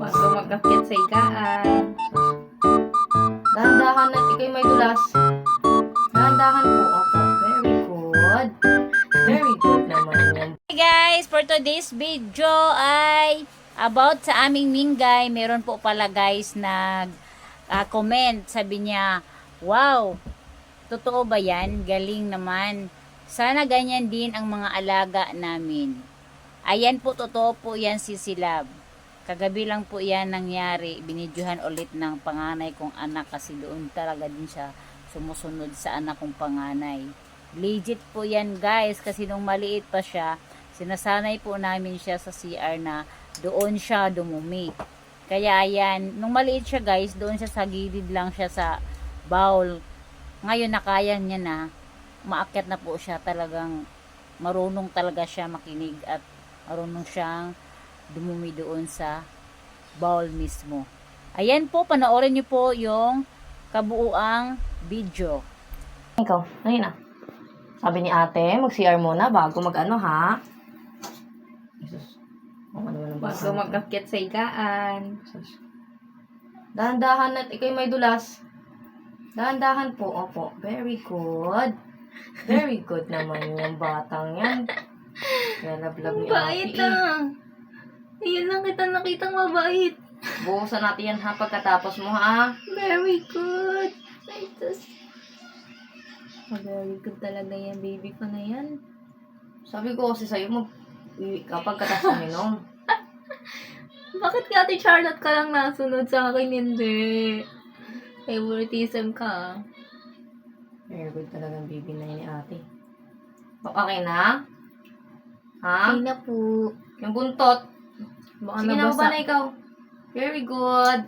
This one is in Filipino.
Bago magkakit sa higaan. Dahan-dahan at ikay may dulas. Dahan-dahan po. Opo. Very good. Very good naman yan. Hey guys, for today's video ay about sa aming minggay. Meron po pala guys nag comment. Sabi niya, wow, totoo ba yan? Galing naman. Sana ganyan din ang mga alaga namin. Ayan po, totoo po yan si Silab. Kagabi lang po yan nangyari. Binidyohan ulit ng panganay kong anak kasi doon talaga din siya sumusunod sa anak kong panganay. Legit po yan guys kasi nung maliit pa siya, sinasanay po namin siya sa CR na doon siya dumumi. Kaya ayan, nung maliit siya guys, doon siya sa gilid lang siya sa bowl. Ngayon nakaya niya na, maakyat na po siya, talagang marunong talaga siya makinig at marunong siyang dumumi doon sa bowl mismo. Ayan po, panoorin niyo po yung kabuuang video. Ikaw, ayun na. Sabi ni ate, mag-CR muna bago mag-ano ha. Jesus. Ano naman ang basa? Bago magkakit sa higaan. Dahan-dahan at ikay may dulas. Dahan-dahan po. Opo. Very good. Very good naman yung batang yan. Lalablab ni Mabait ate. Ayun lang kita nakitang mabait. Buhusan natin yan ha pagkatapos mo ha. Very good. Very good talaga yan, baby ko na yan. Sabi ko kasi sa'yo kapag katapos uminom. Bakit ka, Ate Charlotte, ka lang nasunod sa akin? Hindi. Favoritism ka. Very good talagang baby na yun ni ate. Okay na? Ha? Ay na po. Yung buntot. Baka Sige na nabasa. ba na ikaw? Very good.